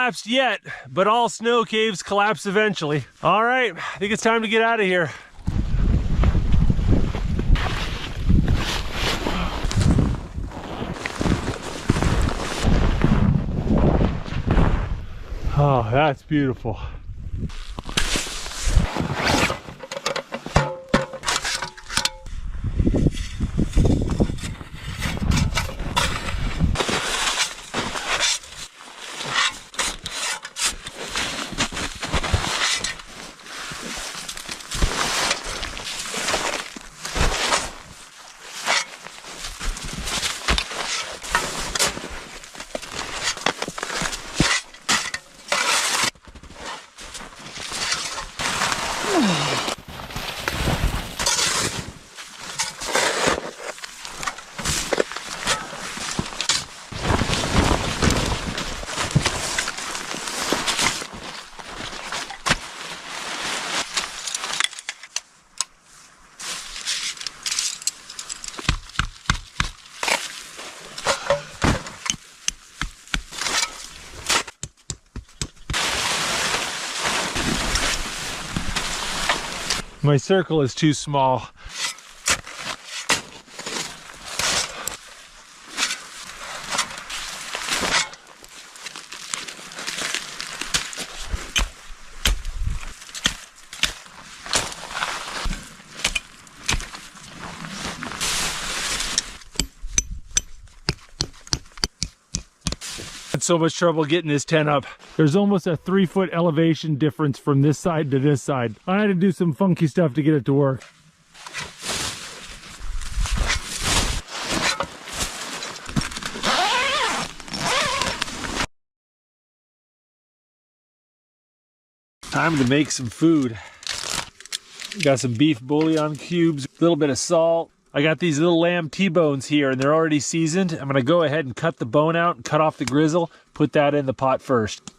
collapsed yet, but all snow caves collapse eventually. All right, I think it's time to get out of here. Oh, that's beautiful. My circle is too small. Had so much trouble getting this tent up. There's almost a 3-foot elevation difference from this side to this side. I had to do some funky stuff to get it to work. Time to make some food. Got some beef bouillon cubes, a little bit of salt. I got these little lamb T-bones here and they're already seasoned. I'm gonna go ahead and cut the bone out and cut off the grizzle, put that in the pot first.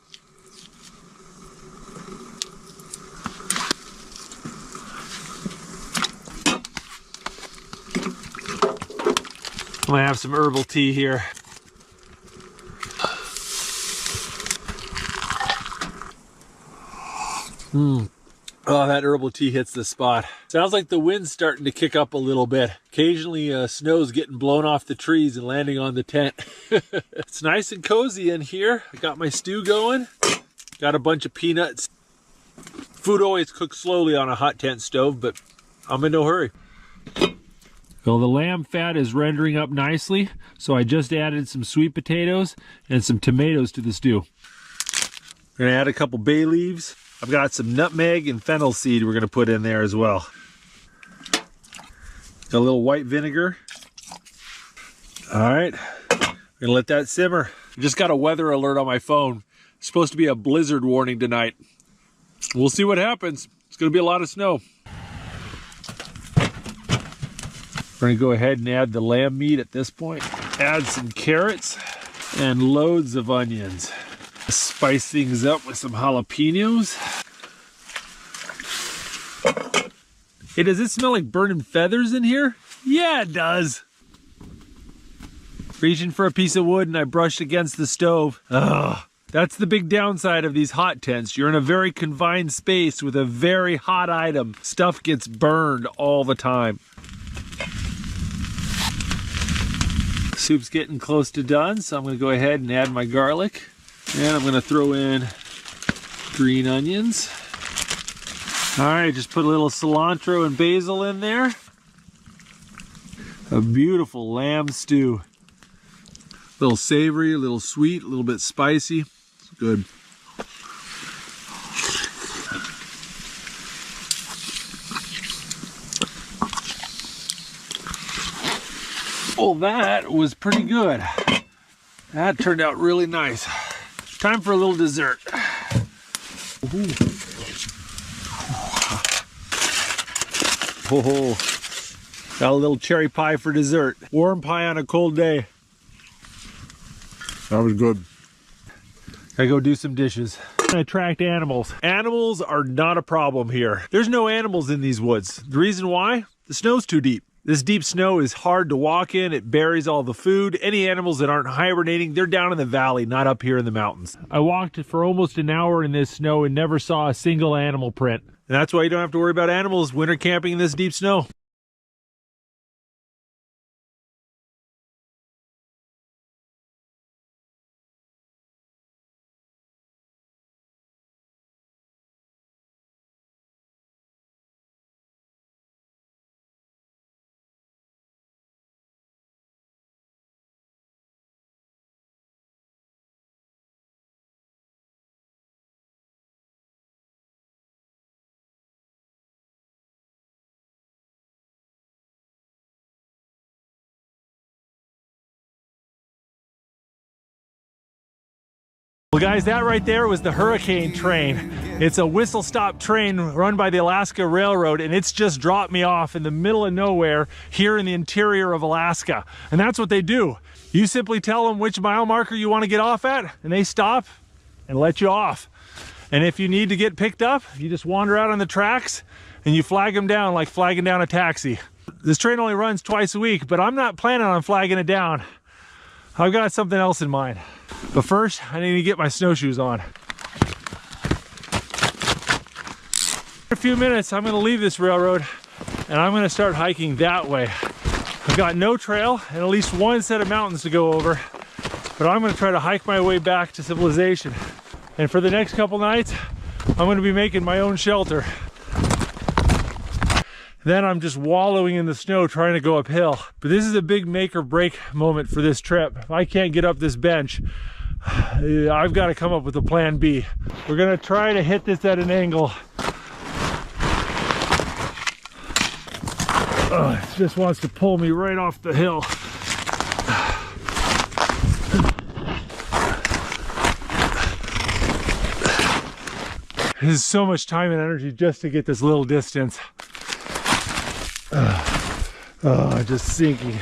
I'm gonna have some herbal tea here. Oh, that herbal tea hits the spot. Sounds like the wind's starting to kick up a little bit. Occasionally snow's getting blown off the trees and landing on the tent. It's nice and cozy in here. I got my stew going. Got a bunch of peanuts. Food always cooks slowly on a hot tent stove, but I'm in no hurry. Well, the lamb fat is rendering up nicely, so I just added some sweet potatoes and some tomatoes to the stew. We're gonna add a couple bay leaves. I've got some nutmeg and fennel seed we're gonna put in there as well. Got a little white vinegar. All right, we're gonna let that simmer. I just got a weather alert on my phone. It's supposed to be a blizzard warning tonight. We'll see what happens. It's gonna be a lot of snow. We're gonna go ahead and add the lamb meat at this point. Add some carrots and loads of onions. Spice things up with some jalapenos. Hey, does it smell like burning feathers in here? Yeah, it does. Reaching for a piece of wood and I brushed against the stove. Ugh. That's the big downside of these hot tents. You're in a very confined space with a very hot item. Stuff gets burned all the time. Soup's getting close to done, so I'm gonna go ahead and add my garlic. And I'm gonna throw in green onions. All right, just put a little cilantro and basil in there. A beautiful lamb stew. A little savory, a little sweet, a little bit spicy. It's good. Well, that was pretty good. That turned out really nice. Time for a little dessert. Ooh. Oh, got a little cherry pie for dessert. Warm pie on a cold day. That was good. Gotta go do some dishes. Attract animals. Animals are not a problem here. There's no animals in these woods. The reason why? The snow's too deep. This deep snow is hard to walk in. It buries all the food. Any animals that aren't hibernating, they're down in the valley, not up here in the mountains. I walked for almost an hour in this snow and never saw a single animal print. And that's why you don't have to worry about animals winter camping in this deep snow. Well guys, that right there was the Hurricane train. It's a whistle-stop train run by the Alaska Railroad, and it's just dropped me off in the middle of nowhere here in the interior of Alaska. And that's what they do. You simply tell them which mile marker you want to get off at, and they stop and let you off. And if you need to get picked up, you just wander out on the tracks and you flag them down like flagging down a taxi. This train only runs twice a week, but I'm not planning on flagging it down. I've got something else in mind. But first, I need to get my snowshoes on. In a few minutes, I'm going to leave this railroad and I'm going to start hiking that way. I've got no trail and at least one set of mountains to go over, but I'm going to try to hike my way back to civilization. And for the next couple nights, I'm going to be making my own shelter. Then I'm just wallowing in the snow trying to go uphill. But this is a big make or break moment for this trip. If I can't get up this bench, I've got to come up with a plan B. We're gonna try to hit this at an angle. It just wants to pull me right off the hill. This is so much time and energy just to get this little distance. Just sinking.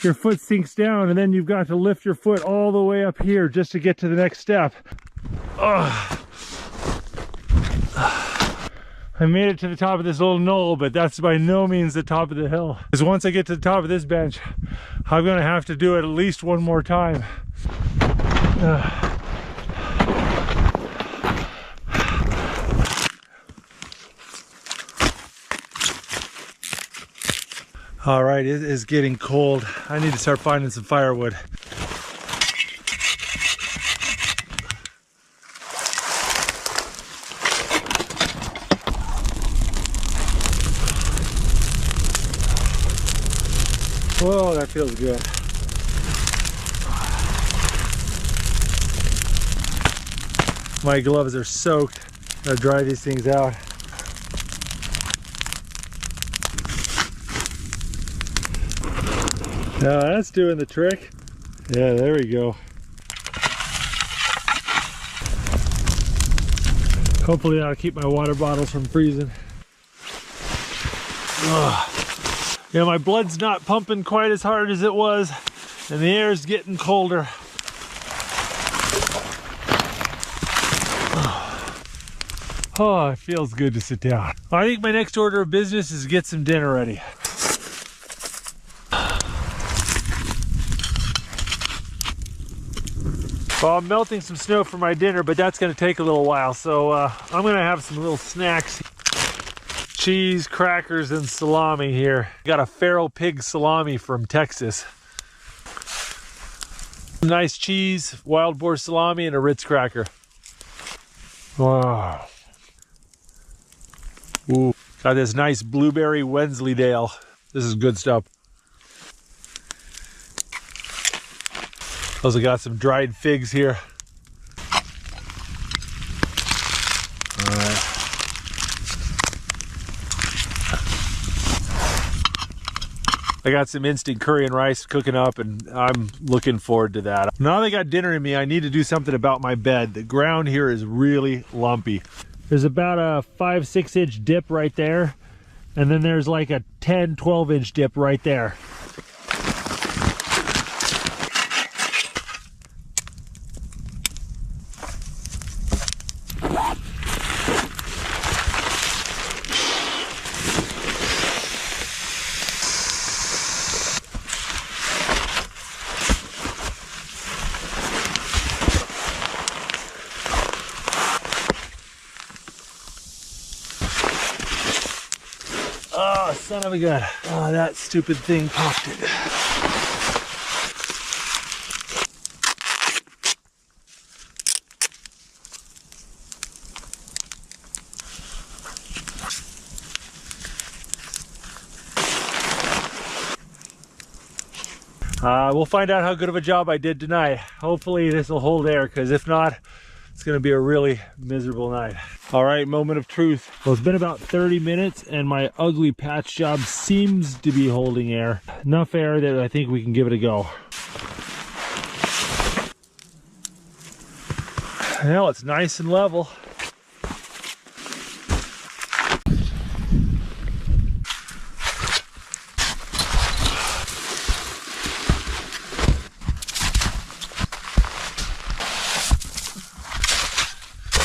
Your foot sinks down and then you've got to lift your foot all the way up here just to get to the next step. I made it to the top of this little knoll, but that's by no means the top of the hill. Because once I get to the top of this bench, I'm gonna have to do it at least one more time. All right, it is getting cold. I need to start finding some firewood. Whoa, that feels good. My gloves are soaked. Gotta dry these things out. Now that's doing the trick. Yeah, there we go. Hopefully that'll keep my water bottles from freezing. Yeah, my blood's not pumping quite as hard as it was, and the air's getting colder. Oh, it feels good to sit down. I think my next order of business is get some dinner ready. Well, I'm melting some snow for my dinner, but that's going to take a little while, so I'm going to have some little snacks. Cheese, crackers, and salami here. Got a feral pig salami from Texas. Nice cheese, wild boar salami, and a Ritz cracker. Wow. Ooh, got this nice blueberry Wensleydale. This is good stuff. Also got some dried figs here. All right. I got some instant curry and rice cooking up, and I'm looking forward to that. Now that I got dinner in me, I need to do something about my bed. The ground here is really lumpy. There's about a 5-6 inch dip right there, and then there's like a 10-12 inch dip right there. son of a gun. Oh, that stupid thing popped it. We'll find out how good of a job I did tonight. Hopefully this will hold air, because if not, it's gonna be a really miserable night. All right, moment of truth. Well, it's been about 30 minutes and my ugly patch job seems to be holding air. Enough air that I think we can give it a go. Well, it's nice and level.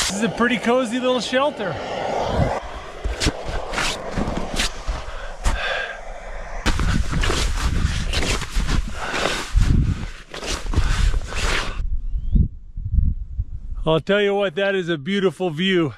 This is a pretty cozy little shelter. I'll tell you what, that is a beautiful view.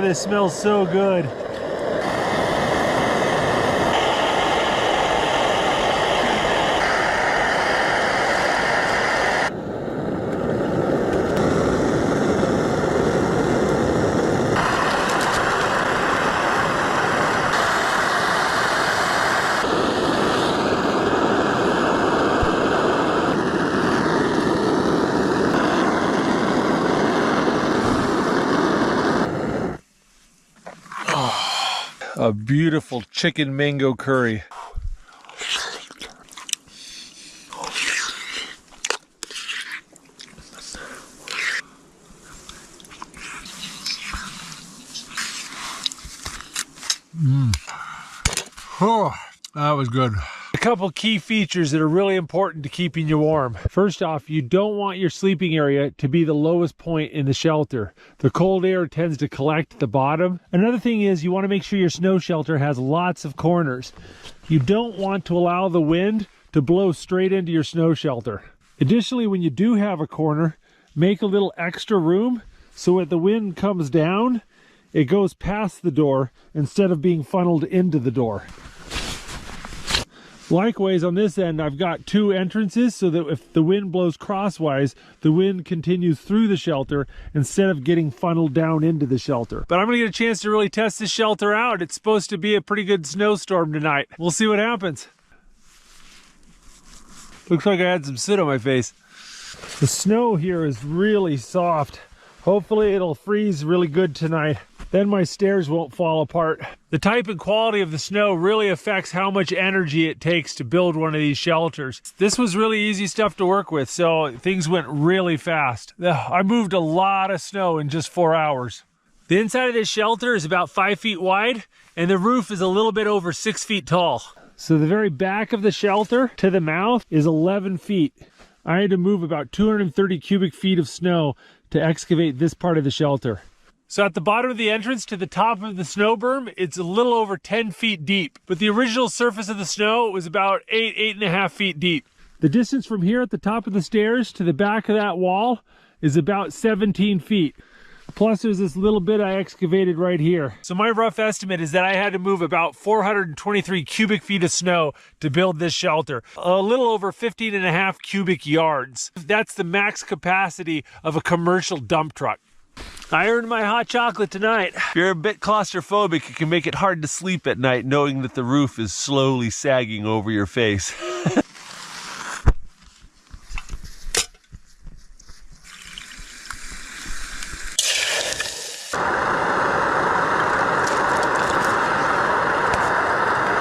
It smells so good. A beautiful chicken mango curry. Oh, that was good. A couple key features that are really important to keeping you warm. First off, you don't want your sleeping area to be the lowest point in the shelter. The cold air tends to collect at the bottom. Another thing is you want to make sure your snow shelter has lots of corners. You don't want to allow the wind to blow straight into your snow shelter. Additionally, when you do have a corner, make a little extra room so when the wind comes down, it goes past the door instead of being funneled into the door. Likewise, on this end, I've got two entrances so that if the wind blows crosswise, the wind continues through the shelter instead of getting funneled down into the shelter. But I'm gonna get a chance to really test this shelter out. It's supposed to be a pretty good snowstorm tonight. We'll see what happens. Looks like I had some soot on my face. The snow here is really soft. Hopefully it'll freeze really good tonight. Then my stairs won't fall apart. The type and quality of the snow really affects how much energy it takes to build one of these shelters. This was really easy stuff to work with, so things went really fast. I moved a lot of snow in just 4 hours. The inside of this shelter is about 5 feet wide, and the roof is a little bit over 6 feet tall. So the very back of the shelter to the mouth is 11 feet. I had to move about 230 cubic feet of snow to excavate this part of the shelter. So at the bottom of the entrance to the top of the snow berm, it's a little over 10 feet deep, but the original surface of the snow was about 8.5 feet deep. The distance from here at the top of the stairs to the back of that wall is about 17 feet. Plus there's this little bit I excavated right here. So my rough estimate is that I had to move about 423 cubic feet of snow to build this shelter. A little over 15.5 cubic yards. That's the max capacity of a commercial dump truck. I earned my hot chocolate tonight. If you're a bit claustrophobic, it can make it hard to sleep at night knowing that the roof is slowly sagging over your face.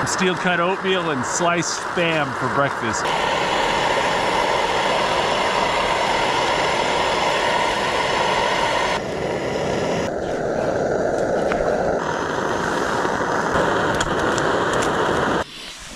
Steel cut oatmeal and sliced Spam for breakfast.